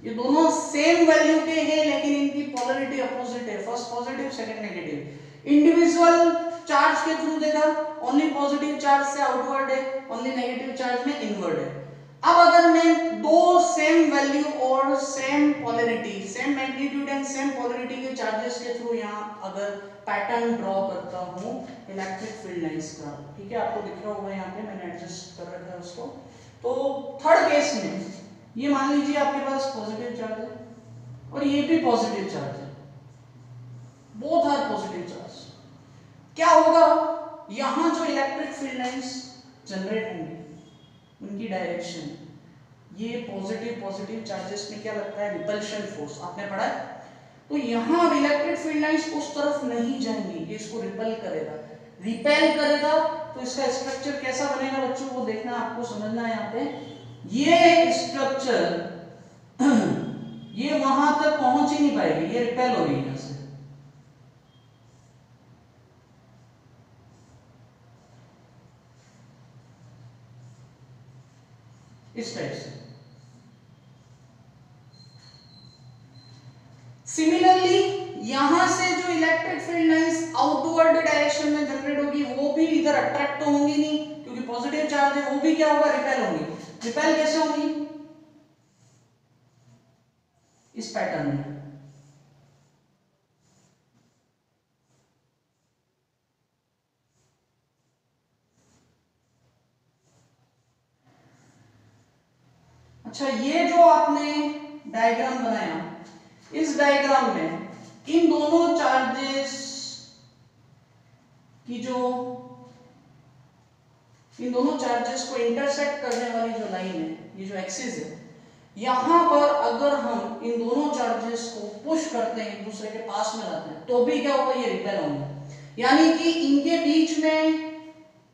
ये दोनों सेम वैल्यू के हैं लेकिन इनकी पोलैरिटी अपोजिट है, first positive second negative. Individual charge के थ्रू देखा, ओनली पॉजिटिव चार्ज से आउटवर्ड है, ओनली नेगेटिव चार्ज में इनवर्ड है। अब अगर मैं दो सेम वैल्यू और same polarity, same magnitude and same polarity के चार्जेस के थ्रू यहां अगर पैटर्न ड्रॉ करता हूं इलेक्ट्रिक फील्ड लाइंस का, ठीक है, आपको दिख रहा होगा यहां पे मैंने एडजस्ट कर रखा है उसको। तो थर्ड केस में ये मान लीजिए आपके पास पॉजिटिव चार्ज है और ये भी पॉजिटिव चार्ज है, बोथ आर पॉजिटिव चार्ज। क्या होगा, यहां जो इलेक्ट्रिक फील्ड लाइंस जनरेट होंगी उनकी डायरेक्शन, ये पॉजिटिव पॉजिटिव चार्जेस में क्या लगता है, रिपल्शन फोर्स, आपने पढ़ा है। तो यहां इलेक्ट्रिक फील्ड लाइंस उस तरफ नहीं जाएंगी, ये इसको रिपेल करेगा। रिपेल करेगा तो इसका स्ट्रक्चर कैसा बनेगा बच्चों, वो देखना आपको, समझना है यहाँ पे। ये स्ट्रक्चर ये वहां तक पहुंच ही नहीं पाएगी, ये रिपेल हो रही है यहां से। इस टाइप से। सिमिलरली यहां से जो electric field lines outward direction में जनरेट होगी वो भी इधर अट्रैक्ट तो होंगी नहीं क्योंकि पॉजिटिव चार्ज है, वो भी क्या होगा, रिपेल होंगी। रिपेल कैसे होंगी, इस पैटर्न में। अच्छा, ये जो आपने डायग्राम बनाया, इस डायग्राम में इन दोनों चार्जेस की जो, इन दोनों चार्जेस को इंटरसेक्ट करने वाली जो लाइन है, ये जो एक्सिस है, यहां पर अगर हम इन दोनों चार्जेस को पुश करते हैं, एक दूसरे के पास में लाते हैं, तो भी क्या होगा, ये रिपेल होंगे। यानी कि इनके बीच में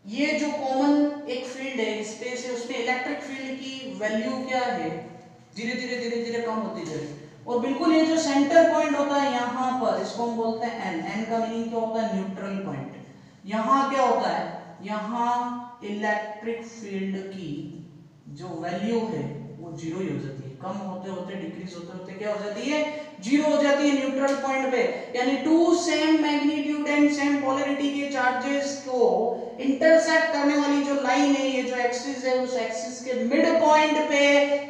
ये जो कॉमन एक फील्ड है, स्पेस है, उसमें इलेक्ट्रिक फील्ड की वैल्यू क्या है, धीरे धीरे कम होती जाएगी। और बिल्कुल ये जो सेंटर पॉइंट होता है यहां पर, इसको हम बोलते हैं एन। एन का मीनिंग क्या होता है, न्यूट्रल पॉइंट। यहां क्या होता है, यहां इलेक्ट्रिक फील्ड की जो वैल्यू है वो जीरो ही हो जाती है, कम होते होते डिक्रीज होते होते क्या हो जाती है, जीरो हो जाती है न्यूट्रल पॉइंट पे। यानी two same magnitude and same polarity के चार्जेस को इंटरसेक्ट करने वाली जो लाइन है, ये जो एक्सिस है, उस एक्सिस के मिड पॉइंट पे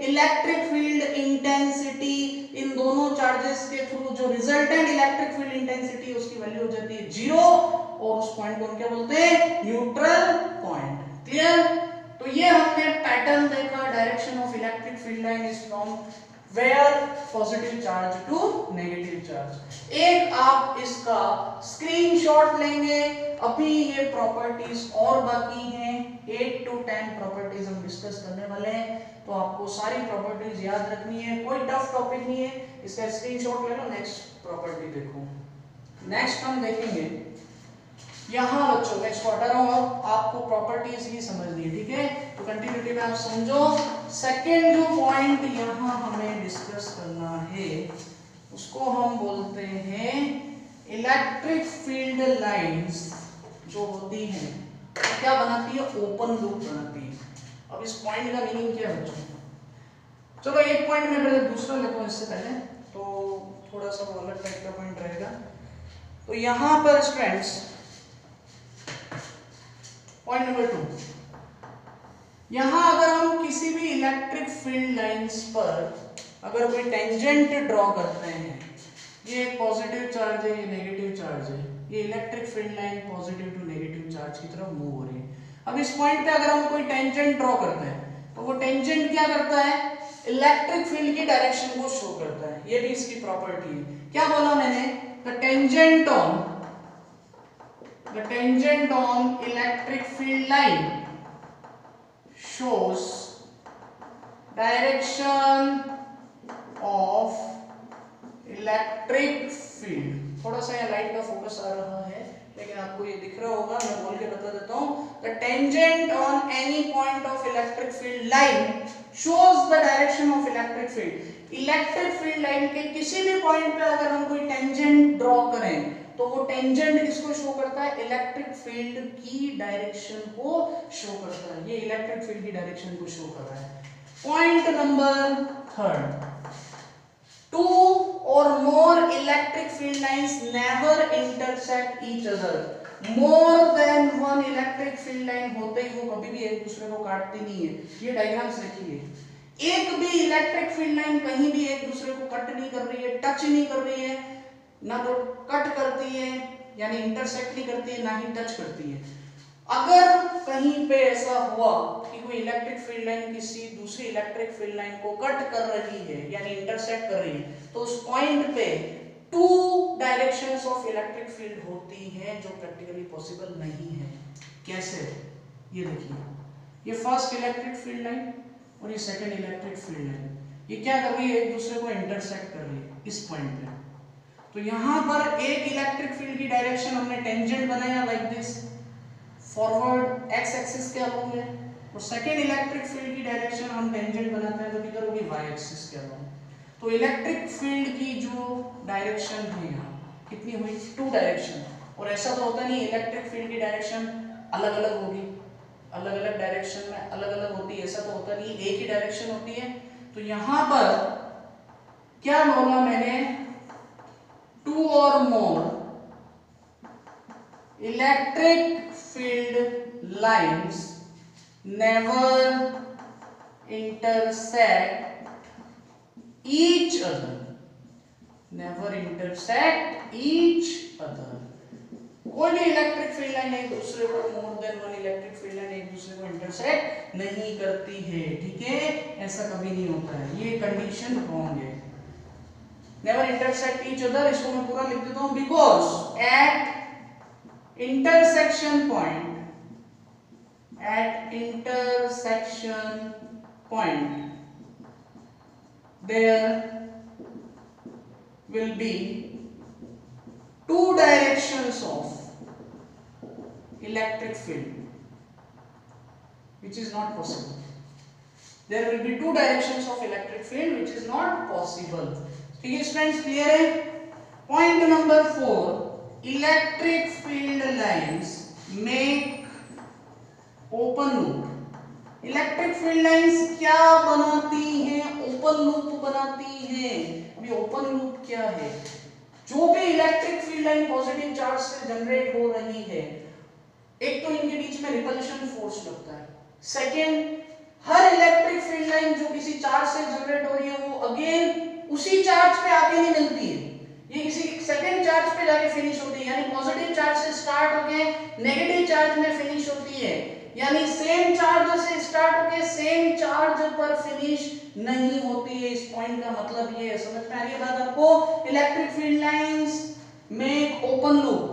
इलेक्ट्रिक फील्ड इंटेंसिटी इन दोनों चार्जेस के थ्रू जो रिजल्टेंट इलेक्ट्रिक फील्ड इंटेंसिटी उसकी वैल्यू हो जाती है जीरो, और उस पॉइंट को हम क्या बोलते हैं, न्यूट्रल पॉइंट। क्लियर। तो ये हमने पैटर्न देखा, direction of electric field line is from where positive charge to negative charge. एक आप इसका स्क्रीनशॉट लेंगे, अभी ये प्रॉपर्टीज और बाकी हैं, 8 to 10 प्रॉपर्टीज हम डिस्कस करने वाले हैं, तो आपको सारी प्रॉपर्टीज याद रखनी है, कोई टफ टॉपिक नहीं है, इसका स्क्रीनशॉट ले लो। नेक्स्ट प्रॉपर्टी देखो, नेक्स्ट हम देखेंगे यहां बच्चों, मैं इसको हटा रहा हूं, आपको प्रॉपर्टीज ही समझनी है, ठीक है। तो कंटिन्यूटी में आप समझो, सेकेंड जो पॉइंट यहाँ हमें डिस्कस करना है उसको हम बोलते हैं इलेक्ट्रिक फील्ड लाइंस जो होती हैं क्या बनाती है, ओपन लूप बनाती है। अब इस पॉइंट का मीनिंग क्या है बच्चों? चलो एक पॉइंट में पहले दूसरा लेता हूँ इससे पहले, तो थोड़ा सा वो अलग टाइप का पॉइंट रहेगा। तो यहाँ पर स्टूडेंट्स पॉइंट नंबर 2, यहाँ अगर हम किसी भी इलेक्ट्रिक फील्ड लाइंस पर अगर कोई टेंजेंट ड्रॉ करते हैं, ये एक पॉजिटिव चार्ज है, ये नेगेटिव चार्ज है, ये electric field line positive to negative charge की तरफ मूव हो रही है। अब इस पॉइंट पे अगर हम कोई टेंजेंट ड्रॉ करते हैं तो वो टेंजेंट क्या करता है, इलेक्ट्रिक फील्ड की डायरेक्शन को शो करता है। ये भी इसकी प्रॉपर्टी है। क्या बोला मैंने, the tangent on electric field line shows direction of electric field। थोड़ा सा यहाँ लाइट का फोकस आ रहा है लेकिन आपको ये दिख रहा होगा, मैं बोल के बता देता हूँ। The tangent on any point of electric field line shows the direction of electric field। Electric field line के किसी भी पॉइंट पे अगर हम कोई टेंजेंट ड्रॉ करें तो वो टेंजेंट किसको शो करता है, इलेक्ट्रिक फील्ड की डायरेक्शन को शो करता है। ये इलेक्ट्रिक फील्ड की डायरेक्शन को शो कर रहा है। Point number 3, 2 or more electric field lines never intersect each other। more than one electric field line होते ही वो कभी भी एक दूसरे को काटती नहीं है। ये डायग्राम्स देखिए, एक भी इलेक्ट्रिक फील्ड लाइन कहीं भी एक दूसरे को कट नहीं कर रही है, टच नहीं कर रही है, ना तो कट करती है यानी इंटरसेक्ट नहीं करती है, ना ही टच करती है। अगर कहीं पे ऐसा हुआ कि कोई इलेक्ट्रिक फील्ड लाइन किसी दूसरी इलेक्ट्रिक फील्ड लाइन को कट कर रही है यानी इंटरसेक्ट कर रही है, तो उस पॉइंट पे 2 डायरेक्शंस ऑफ इलेक्ट्रिक फील्ड होती हैं जो प्रैक्टिकली पॉसिबल नहीं है। कैसे, ये देखिए, ये फर्स्ट इलेक्ट्रिक फील्ड लाइन और ये सेकंड इलेक्ट्रिक फील्ड लाइन, ये क्या कर रही है, एक दूसरे को इंटरसेक्ट कर रही है इस पॉइंट पे। तो यहाँ पर एक इलेक्ट्रिक फील्ड की डायरेक्शन हमने टेंजेंट बनाया like this, forward x axis के अलोंग है, और सेकंड इलेक्ट्रिक फील्ड की डायरेक्शन हम टेंजेंट बनाते हैं तो किधर होगी, वाई एक्सिस के अलोंग। तो इलेक्ट्रिक फील्ड की जो डायरेक्शन है यहाँ कितनी हुई, 2 डायरेक्शन। और ऐसा तो होता नहीं इलेक्ट्रिक फील्ड की डायरेक्शन अलग अलग होगी, अलग अलग डायरेक्शन में अलग अलग होती है, ऐसा तो होता नहीं, एक ही डायरेक्शन होती है। तो यहाँ पर क्या बोला मैंने, 2 or more electric field lines never intersect each other, never intersect each other। कोई भी इलेक्ट्रिक फील्ड लाइन एक दूसरे को, more than one electric field line एक दूसरे को इंटरसेक्ट नहीं करती है, ठीक है, ऐसा कभी नहीं होता है, ये कंडीशन रॉन्ग है। नेवर इंटरसेक्ट ईच अदर, इसको मैं पूरा लिख देता हूं, because at intersection point there will be 2 directions of electric field, which is not possible। There will be 2 directions of electric field, which is not possible। ठीक है students, clear है? Point number 4, electric field lines make open loop. Electric field lines क्या बनाती हैं, open loop बनाती हैं। अभी open loop क्या है, जो भी electric field line positive charge से जनरेट हो रही है, एक तो इनके बीच में रिपल्शन फोर्स लगता है, सेकेंड हर इलेक्ट्रिक फील्ड लाइन जो किसी चार्ज से जनरेट हो रही है वो अगेन उसी चार्ज पे आके नहीं मिलती है, ये किसी सेकंड चार्ज पे जाके फिनिश होती है, यानी पॉजिटिव चार्ज से स्टार्ट होके नेगेटिव चार्ज में फिनिश होती है, यानी सेम चार्ज से स्टार्ट होके सेम चार्ज पर फिनिश नहीं होती है। इस पॉइंट का मतलब ये है, समझ में आ रही है बात आपको? Electric field lines make open loop,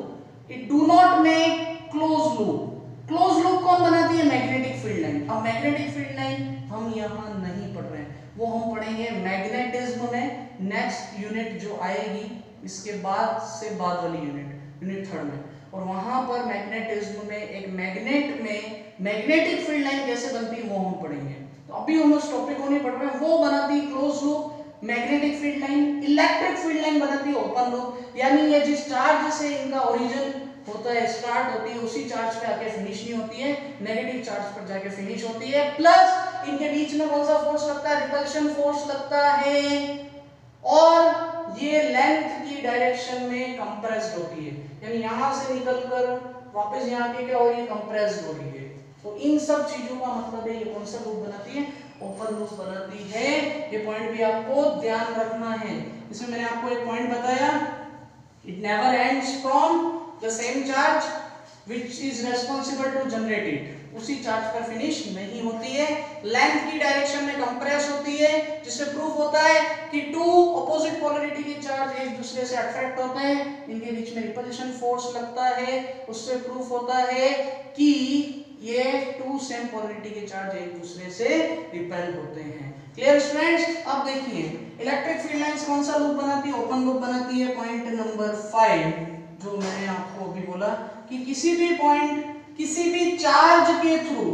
it do not make close loop. Close loop कौन बनाती है, मैग्नेटिक फील्ड लाइन। अब मैग्नेटिक फील्ड लाइन हम यहाँ नहीं पढ़ रहे हैं, वो हम पढ़ेंगे मैग्नेटिज्म में, नेक्स्ट यूनिट जो आएगी इसके बाद से बाद वाली यूनिट 3 में, और वहां पर मैग्नेटिज्म में एक मैग्नेट में मैग्नेटिक फील्ड लाइन कैसे बनती है वो हम पढ़ेंगे। तो अभी हम उस टॉपिक को नहीं पढ़ रहे हैं। वो बनाती है close loop magnetic field line, electric field line बनाती है ओपन लूप। यानी ये जिस चार्ज से इनका ओरिजिन होता है, स्टार्ट होती है, उसी चार्ज पे आके फिनिश नहीं होती है, नेगेटिव चार्ज पर जाके फिनिश होती है। प्लस इनके बीच में कौन सा फोर्स लगता है? रिपल्शन फोर्स लगता है, और ये लेंथ की डायरेक्शन में कंप्रेस्ड होती है। यानी यहां से निकलकर वापस यहाँ के क्या हो रही है? कंप्रेस्ड हो रही है। तो इन सब चीजों का मतलब है ये कौन सा लूप बनाती है? ओपन लूप बनाती है। ये पॉइंट भी आपको ध्यान रखना है। इसमें मैंने आपको एक पॉइंट बताया, it never ends from the same charge which is responsible to generate it, उसी चार्ज पर फिनिश नहीं होती है, लेंथ की डायरेक्शन में कंप्रेस होती है, जिससे प्रूफ होता है कि टू अपोजिट पोलैरिटी के चार्ज एक दूसरे से अट्रैक्ट होते हैं, इनके बीच में रिपल्शन फोर्स लगता है, उससे प्रूफ होता है कि ये टू सेम पोलैरिटी के चार्ज एक दूसरे से रिपेल होते हैं। Clear students? अब देखिए इलेक्ट्रिक फील्ड लाइंस कौन सा लूप बनाती है? ओपन लूप बनाती है। पॉइंट नंबर 5 जो मैंने आपको अभी बोला कि किसी भी पॉइंट, किसी भी चार्ज के थ्रू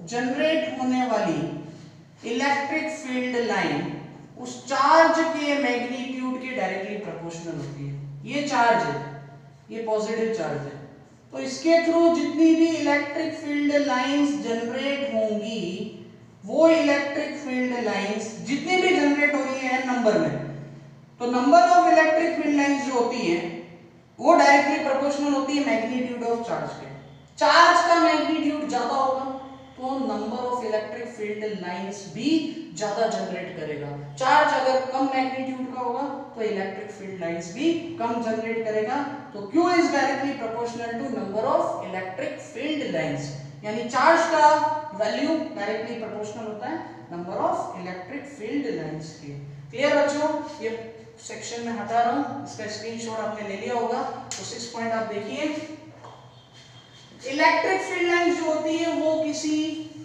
जनरेट होने वाली इलेक्ट्रिक फील्ड लाइन उस चार्ज के मैग्नीट्यूड के डायरेक्टली प्रोपोर्शनल होती है। ये चार्ज है, ये पॉजिटिव चार्ज है, तो इसके थ्रू जितनी भी इलेक्ट्रिक फील्ड लाइंस जनरेट होंगी, वो इलेक्ट्रिक फील्ड लाइंस जितनी भी जनरेट हो रही है नंबर में, तो number of electric field lines जो होती है वो डायरेक्टली प्रोपोर्शनल होती है मैग्नीट्यूड ऑफ चार्ज के। चार्ज का मैग्नीट्यूड ज्यादा होगा तो number of electric field lines भी ज्यादा जनरेट करेगा। चार्ज अगर कम मैग्नीट्यूड का होगा तो इलेक्ट्रिक फील्ड लाइंस भी कम जनरेट करेगा। तो Q is directly proportional to number of electric field lines, यानी चार्ज का वैल्यू डायरेक्टली प्रोपोर्शनल होता है number of electric field lines के। क्लियर बच्चों? ये सेक्शन में हटा रहा हूं, इसका स्क्रीनशॉट आपने ले लिया होगा। तो 6 पॉइंट आप देखिए, इलेक्ट्रिक फील्ड लाइन जो होती है वो किसी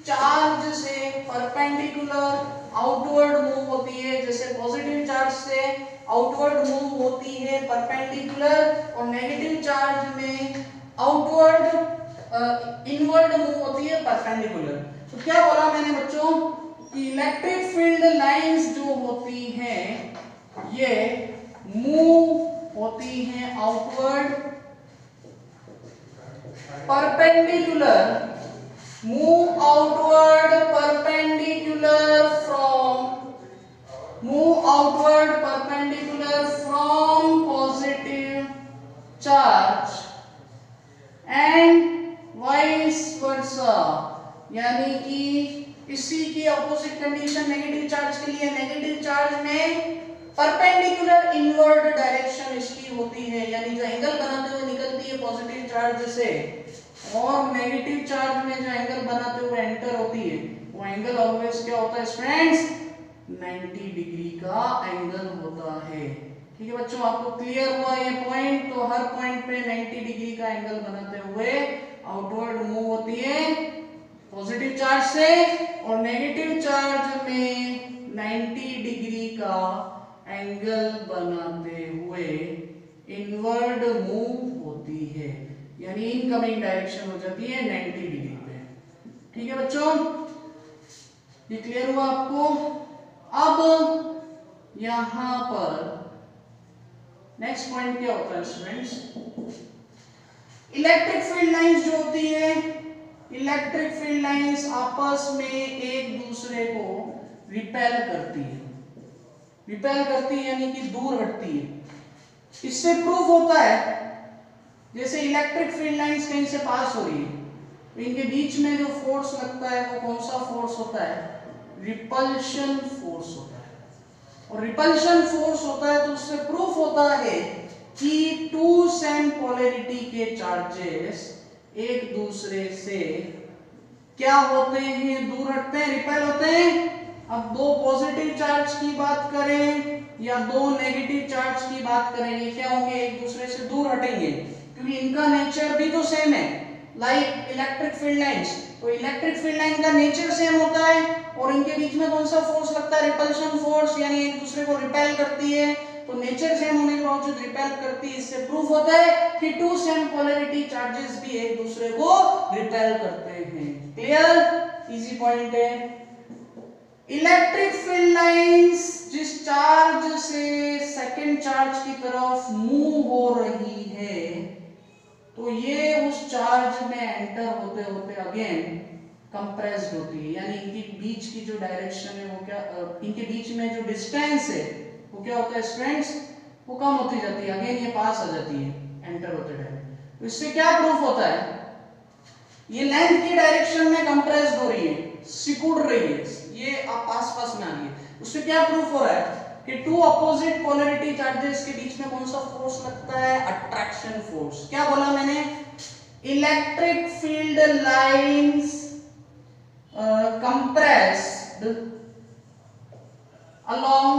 चार्ज से परपेंडिकुलर आउटवर्ड मूव होती है। जैसे पॉजिटिव चार्ज से आउटवर्ड मूव होती है परपेंडिकुलर, और नेगेटिव चार्ज में आउटवर्ड इनवर्ड मूव होती है परपेंडिकुलर। तो क्या बोला मैंने बच्चों कि इलेक्ट्रिक फील्ड लाइंस जो होती हैं ये मूव होती हैं outward perpendicular, move outward perpendicular from positive charge and vice versa. यानी कि इसी की अपोजिट कंडीशन नेगेटिव चार्ज के लिए, नेगेटिव चार्ज में परपेंडिकुलर इनवर्ड डायरेक्शन इसकी होती है, यानी जो एंगल बनाते हुए निकलती है पॉजिटिव चार्ज से, और नेगेटिव चार्ज में जो एंगल बनाते हुए एंटर होती है, वो एंगल ऑलवेज क्या होता है स्टूडेंट्स? 90 डिग्री का एंगल होता है। ठीक है बच्चों, आपको क्लियर हुआ ये पॉइंट? तो हर पॉइंट पे 90 डिग्री का एंगल बनाते हुए आउटवर्ड मूव होती है पॉजिटिव चार्ज से, और नेगेटिव चार्ज में 90 डिग्री का एंगल बनाते हुए इनवर्ड मूव होती है, यानी इनकमिंग डायरेक्शन हो जाती है 90 डिग्री पे। ठीक है बच्चों, ये क्लियर हुआ आपको? अब यहां पर नेक्स्ट पॉइंट क्या होता है स्टूडेंट्स? इलेक्ट्रिक फील्ड लाइंस जो होती है, इलेक्ट्रिक फील्ड लाइंस आपस में एक दूसरे को रिपेल करती है। रिपेल करती है यानी कि दूर हटती है। इससे प्रूफ होता है जैसे इलेक्ट्रिक फील्ड लाइंस कहीं से पास हो रही है, तो इनके बीच में जो फोर्स लगता है वो कौन सा फोर्स होता है? रिपल्शन फोर्स होता है। और रिपल्शन फोर्स होता है तो उससे प्रूफ होता है कि टू सेम पोलैरिटी के चार्जेस एक दूसरे से क्या होते हैं? दूर हटते हैं, रिपेल होते हैं। अब दो पॉजिटिव चार्ज की बात करें या दो नेगेटिव चार्ज की बात करें, ये क्या होंगे? एक दूसरे से दूर हटेंगे, क्योंकि इनका नेचर भी तो सेम है, लाइक इलेक्ट्रिक फील्ड लाइंस। तो इलेक्ट्रिक फील्ड लाइन का नेचर सेम होता है, और इनके बीच में कौन सा फोर्स लगता है? रिपल्शन फोर्स, यानी एक दूसरे को रिपेल करती है। तो नेचर सेम होने के बावजूद रिपेल करती है। इससे प्रूफ होता है कि टू सेम पोलैरिटी चार्जेस भी एक दूसरे को रिपेल करते हैं। क्लियर? इजी पॉइंट है। इलेक्ट्रिक फील्ड लाइंस जिस चार्ज से सेकंड चार्ज की तरफ मूव हो रही है, तो ये उस चार्ज में एंटर होते होते अगेन कंप्रेस्ड होती है, यानी इनके बीच की जो डायरेक्शन है वो क्या, इनके बीच में जो डिस्टेंस है वो क्या होता है स्टूडेंट्स, वो कम होती जाती है, अगेन ये पास आ जाती है एंटर होते टाइम। तो इससे क्या प्रूफ होता है, ये लेंथ की डायरेक्शन में कंप्रेस्ड हो रही है, सिकुड़ रही है, ये आप आस-पास में आ रही है। उससे क्या प्रूफ हो रहा है कि टू अपोजिट पोलैरिटी चार्जेस के बीच में कौन सा फोर्स लगता है, अट्रैक्शन फोर्स। क्या बोला मैंने, electric field lines compressed along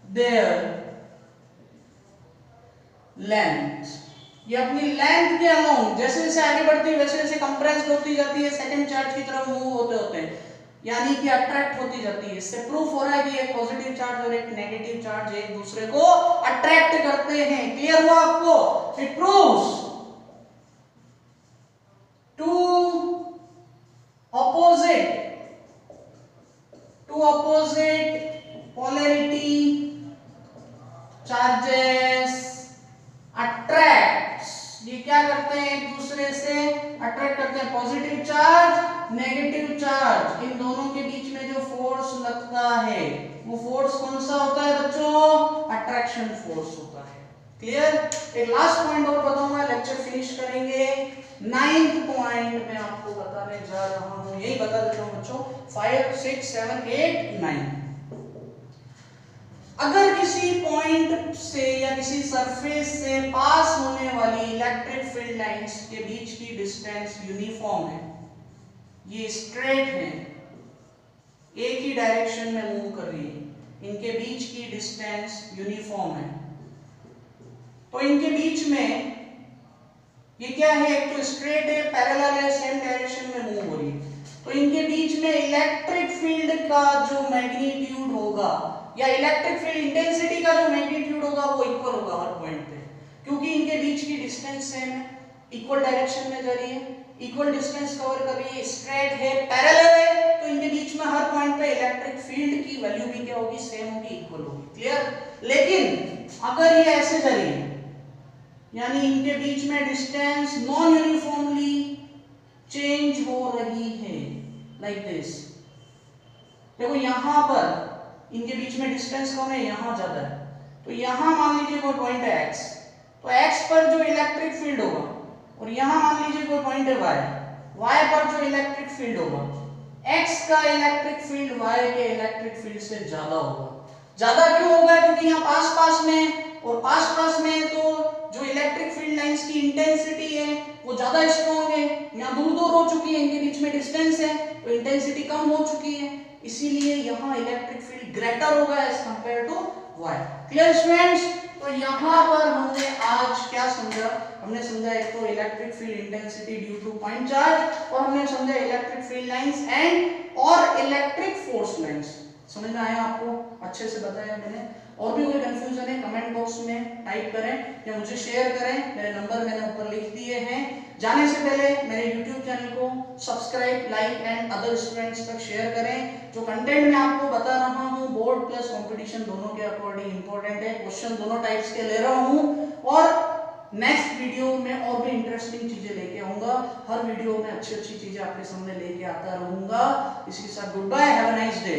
their length, ये अपनी लेंथ के अलोंग जैसे जैसे आगे बढ़ती है वैसे वैसे कंप्रेस्ड होती जाती है, सेकंड चार्ज की तरफ मूव होते होते हैं, यानी कि अट्रैक्ट होती जाती है। इससे प्रूफ हो रहा है कि एक पॉजिटिव चार्ज और एक नेगेटिव चार्ज एक दूसरे को अट्रैक्ट करते हैं। क्लियर हुआ आपको? It proves to opposite polarity charges attracts, ये क्या करते हैं एक दूसरे से अट्रैक्ट करते हैं, पॉजिटिव चार्ज नेगेटिव चार्ज, इन दोनों के बीच में जो फोर्स लगता है वो फोर्स कौन सा होता है बच्चों, अट्रैक्शन फोर्स होता है। क्लियर? एक लास्ट पॉइंट और बताऊंगा, लेक्चर फिनिश करेंगे। 9th पॉइंट में आपको बताने जा रहा हूं, यही बता देता हूं बच्चों, 5 6 7 8 9। अगर किसी पॉइंट से या किसी सरफेस से पास होने वाली इलेक्ट्रिक फील्ड लाइंस के बीच की डिस्टेंस यूनिफॉर्म है, ये स्ट्रेट है, एक ही डायरेक्शन में मूव कर रही है, इनके बीच की डिस्टेंस यूनिफॉर्म है, तो इनके बीच में ये क्या है, एक तो स्ट्रेट है, पैरेलल है, सेम डायरेक्शन में मूव हो रही है, तो इनके बीच में इलेक्ट्रिक फील्ड का जो मैग्नीट्यूड होगा या इलेक्ट्रिक फील्ड इंटेंसिटी का जो मैग्नीट्यूड होगा वो इक्वल होगा हर पॉइंट पे, क्योंकि इनके बीच की डिस्टेंस सेम है, इक्वल डायरेक्शन में जा रही है, इक्वल डिस्टेंस कवर कर रही है, स्ट्रेट है, पैरेलल है, तो इनके बीच में हर पॉइंट पे इलेक्ट्रिक फील्ड की वैल्यू भी क्या होगी, सेम होगी, इक्वल होगी। क्लियर? लेकिन अगर ये ऐसे जा रही है, यानी इनके बीच में डिस्टेंस नॉन यूनिफॉर्मली चेंज हो रही है, लाइक दिस, देखो यहां पर इनके बीच में डिस्टेंस कम है, यहां ज्यादा है, तो यहां मान लीजिए कोई पॉइंट है x, तो x पर जो इलेक्ट्रिक फील्ड होगा, और यहां मान लीजिए कोई पॉइंट है y पर जो इलेक्ट्रिक फील्ड होगा, x का इलेक्ट्रिक फील्ड y के इलेक्ट्रिक फील्ड से ज्यादा होगा। ज्यादा क्यों होगा? क्योंकि यहाँ पास पास में, और पास पास में तो जो इलेक्ट्रिक फील्ड लाइंस की इंटेंसिटी है वो ज्यादा स्ट्रॉन्ग है, यहाँ दूर दूर हो चुकी है, इनके बीच में डिस्टेंस है तो इंटेंसिटी कम हो चुकी है, इसीलिए यहाँ इलेक्ट्रिक फील्ड ग्रेटर होगा as compare to y। Clear students? तो यहाँ पर हमने आज क्या समझा, हमने समझा एक तो electric field intensity due to point charge, और हमने समझा इलेक्ट्रिक फील्ड लाइंस एंड और इलेक्ट्रिक फोर्स लाइंस। समझ में आया आपको? अच्छे से बताया मैंने। और भी कोई कंफ्यूजन है कमेंट बॉक्स में टाइप करें या मुझे शेयर करें, मेरे नंबर मैंने ऊपर लिख दिए हैं। जाने से पहले मेरे YouTube चैनल को subscribe, like and other students तक शेयर करें। जो कंटेंट मैं आपको बता रहा हूँ बोर्ड प्लस कंपटीशन दोनों के अकॉर्डिंग इंपॉर्टेंट है, क्वेश्चन दोनों टाइप्स के ले रहा हूँ, और नेक्स्ट वीडियो में और भी इंटरेस्टिंग चीजें लेके आऊंगा। हर वीडियो में अच्छी अच्छी चीजें आपके सामने लेके आता रहूंगा। इसके साथ good bye, have a nice day.